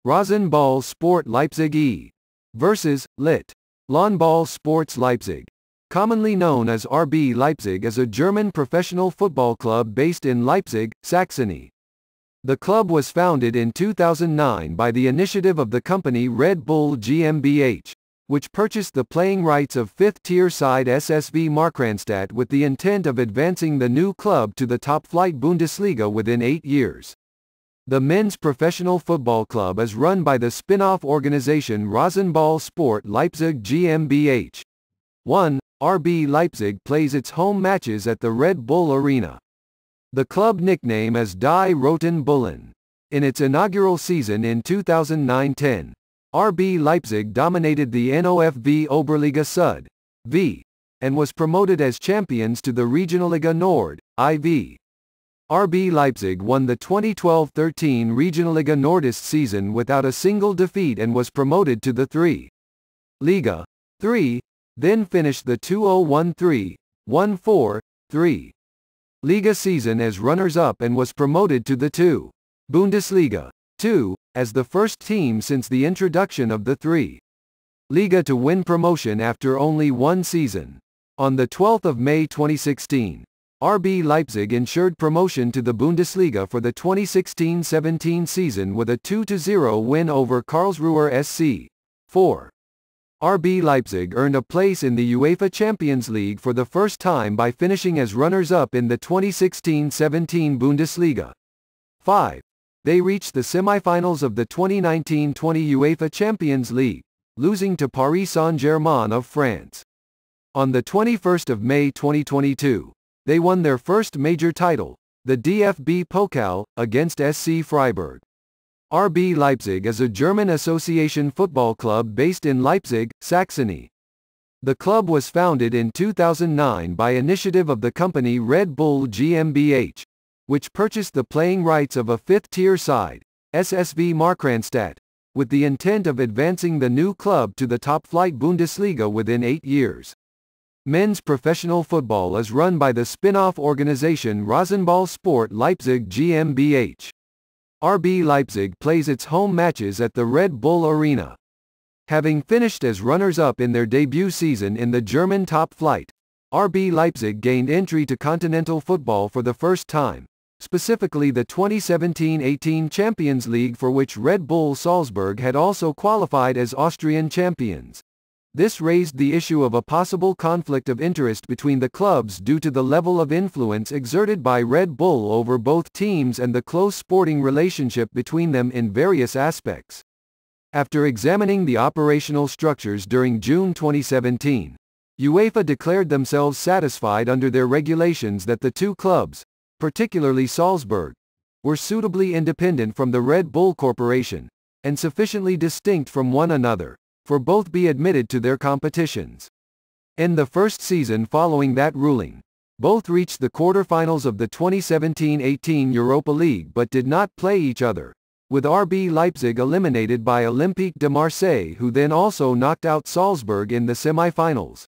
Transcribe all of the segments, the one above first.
Rasenball Sport Leipzig e. versus Lit. Lawnball Sports Leipzig. Commonly known as RB Leipzig, is a German professional football club based in Leipzig, Saxony. The club was founded in 2009 by the initiative of the company Red Bull GmbH, which purchased the playing rights of fifth-tier side SSV Markranstadt with the intent of advancing the new club to the top-flight Bundesliga within 8 years. The men's professional football club is run by the spin-off organization Rasenball Sport Leipzig GmbH. 1. RB Leipzig plays its home matches at the Red Bull Arena. The club nickname is Die Roten Bullen. In its inaugural season in 2009-10, RB Leipzig dominated the NOFV Oberliga Süd (V) and was promoted as champions to the Regionalliga Nord (IV). RB Leipzig won the 2012-13 Regionalliga Nordist season without a single defeat and was promoted to the 3. Liga 3, then finished the 2013-14-3 Liga season as runners-up and was promoted to the 2. Bundesliga 2, as the first team since the introduction of the 3. Liga to win promotion after only one season. On the 12th of May 2016, RB Leipzig ensured promotion to the Bundesliga for the 2016-17 season with a 2-0 win over Karlsruher SC. 4. RB Leipzig earned a place in the UEFA Champions League for the first time by finishing as runners-up in the 2016-17 Bundesliga. 5. They reached the semi-finals of the 2019-20 UEFA Champions League, losing to Paris Saint-Germain of France. On the 21st of May 2022, they won their first major title, the DFB Pokal, against SC Freiburg. RB Leipzig is a German association football club based in Leipzig, Saxony. The club was founded in 2009 by initiative of the company Red Bull GmbH, which purchased the playing rights of a fifth-tier side, SSV Markranstadt, with the intent of advancing the new club to the top-flight Bundesliga within 8 years. Men's professional football is run by the spin-off organization Rasenball Sport Leipzig GmbH. RB Leipzig plays its home matches at the Red Bull Arena. Having finished as runners-up in their debut season in the German top flight, RB Leipzig gained entry to continental football for the first time, specifically the 2017-18 Champions League, for which Red Bull Salzburg had also qualified as Austrian champions. This raised the issue of a possible conflict of interest between the clubs due to the level of influence exerted by Red Bull over both teams and the close sporting relationship between them in various aspects. After examining the operational structures during June 2017, UEFA declared themselves satisfied under their regulations that the two clubs, particularly Salzburg, were suitably independent from the Red Bull Corporation, and sufficiently distinct from one another, for both be admitted to their competitions. In the first season following that ruling, both reached the quarter-finals of the 2017-18 Europa League but did not play each other, with RB Leipzig eliminated by Olympique de Marseille, who then also knocked out Salzburg in the semi-finals.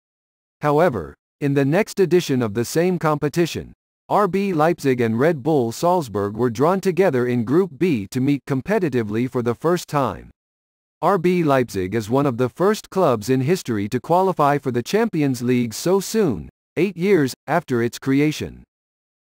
However, in the next edition of the same competition, RB Leipzig and Red Bull Salzburg were drawn together in Group B to meet competitively for the first time. RB Leipzig is one of the first clubs in history to qualify for the Champions League so soon, 8 years after its creation.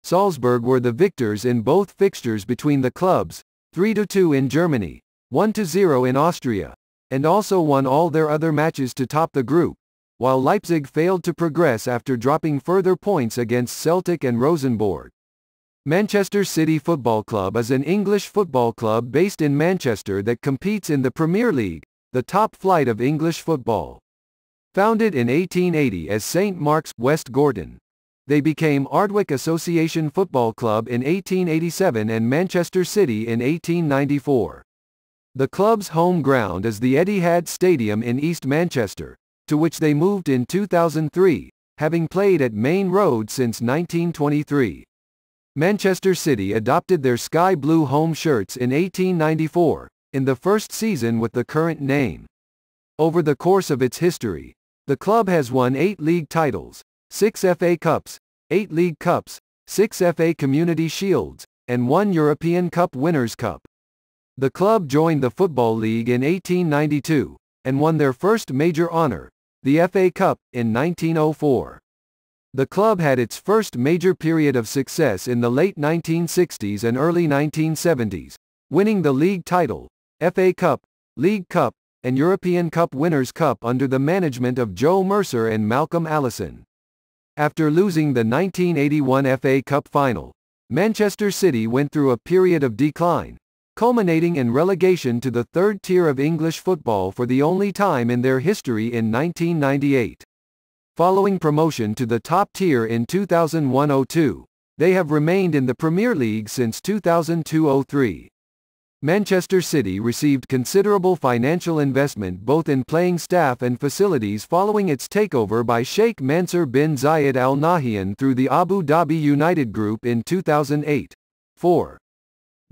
Salzburg were the victors in both fixtures between the clubs, 3-2 in Germany, 1-0 in Austria, and also won all their other matches to top the group, while Leipzig failed to progress after dropping further points against Celtic and Rosenborg. Manchester City Football Club is an English football club based in Manchester that competes in the Premier League, the top flight of English football. Founded in 1880 as St Mark's, West Gorton, they became Ardwick Association Football Club in 1887 and Manchester City in 1894. The club's home ground is the Etihad Stadium in East Manchester, to which they moved in 2003, having played at Main Road since 1923. Manchester City adopted their sky blue home shirts in 1894, in the first season with the current name. Over the course of its history, the club has won 8 league titles, 6 FA Cups, 8 League Cups, 6 FA Community Shields, and 1 European Cup Winners' Cup. The club joined the Football League in 1892, and won their first major honour, the FA Cup, in 1904. The club had its first major period of success in the late 1960s and early 1970s, winning the league title, FA Cup, League Cup, and European Cup Winners' Cup under the management of Joe Mercer and Malcolm Allison. After losing the 1981 FA Cup final, Manchester City went through a period of decline, culminating in relegation to the third tier of English football for the only time in their history in 1998. Following promotion to the top tier in 2001-02, they have remained in the Premier League since 2002-03. Manchester City received considerable financial investment both in playing staff and facilities following its takeover by Sheikh Mansour bin Zayed Al Nahyan through the Abu Dhabi United Group in 2008-04.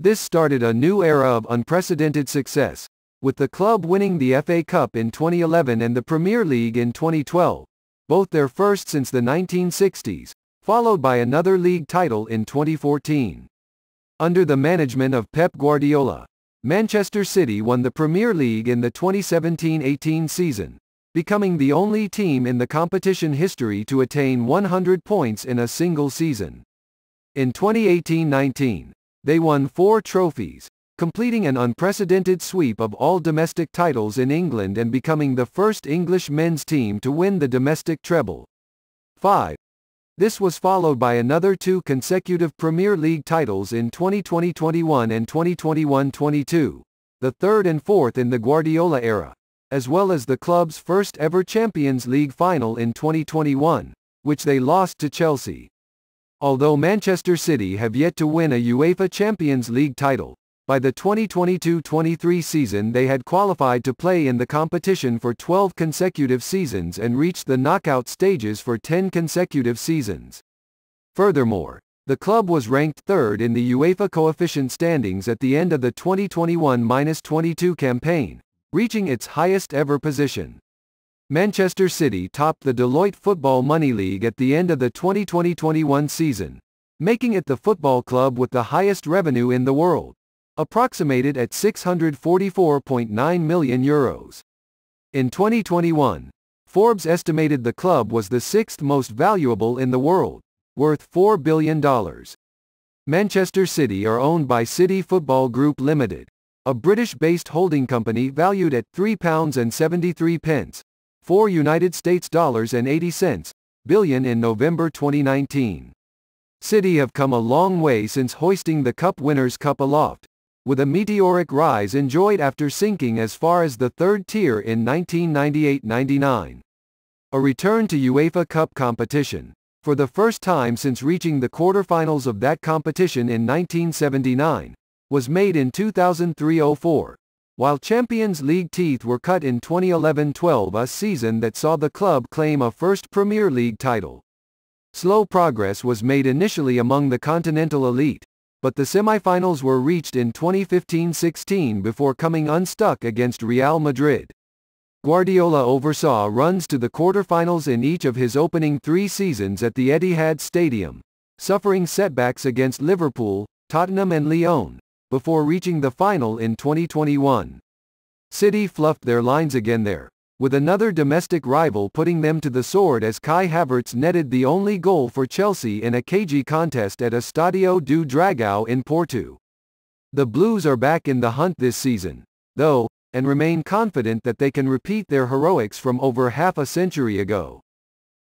This started a new era of unprecedented success, with the club winning the FA Cup in 2011 and the Premier League in 2012, both their first since the 1960s, followed by another league title in 2014. Under the management of Pep Guardiola, Manchester City won the Premier League in the 2017-18 season, becoming the only team in the competition history to attain 100 points in a single season. In 2018-19, they won 4 trophies, completing an unprecedented sweep of all domestic titles in England and becoming the first English men's team to win the domestic treble. 5. This was followed by another 2 consecutive Premier League titles in 2020-21 and 2021-22, the third and fourth in the Guardiola era, as well as the club's first ever Champions League final in 2021, which they lost to Chelsea. Although Manchester City have yet to win a UEFA Champions League title, by the 2022-23 season they had qualified to play in the competition for 12 consecutive seasons and reached the knockout stages for 10 consecutive seasons. Furthermore, the club was ranked third in the UEFA coefficient standings at the end of the 2021-22 campaign, reaching its highest ever position. Manchester City topped the Deloitte Football Money League at the end of the 2020-21 season, making it the football club with the highest revenue in the world, approximated at €644.9 million. In 2021, Forbes estimated the club was the 6th most valuable in the world, worth $4 billion. Manchester City are owned by City Football Group Limited, a British-based holding company valued at £3.73, $4 billion in November 2019. City have come a long way since hoisting the Cup Winners' Cup aloft, with a meteoric rise enjoyed after sinking as far as the third tier in 1998-99. A return to UEFA Cup competition, for the first time since reaching the quarter-finals of that competition in 1979, was made in 2003-04, while Champions League teeth were cut in 2011-12, a season that saw the club claim a first Premier League title. Slow progress was made initially among the continental elite, but the semi-finals were reached in 2015-16 before coming unstuck against Real Madrid. Guardiola oversaw runs to the quarter-finals in each of his opening 3 seasons at the Etihad Stadium, suffering setbacks against Liverpool, Tottenham and Lyon, before reaching the final in 2021. City fluffed their lines again there, with another domestic rival putting them to the sword as Kai Havertz netted the only goal for Chelsea in a cagey contest at Estádio do Dragão in Porto. The Blues are back in the hunt this season, though, and remain confident that they can repeat their heroics from over half a century ago.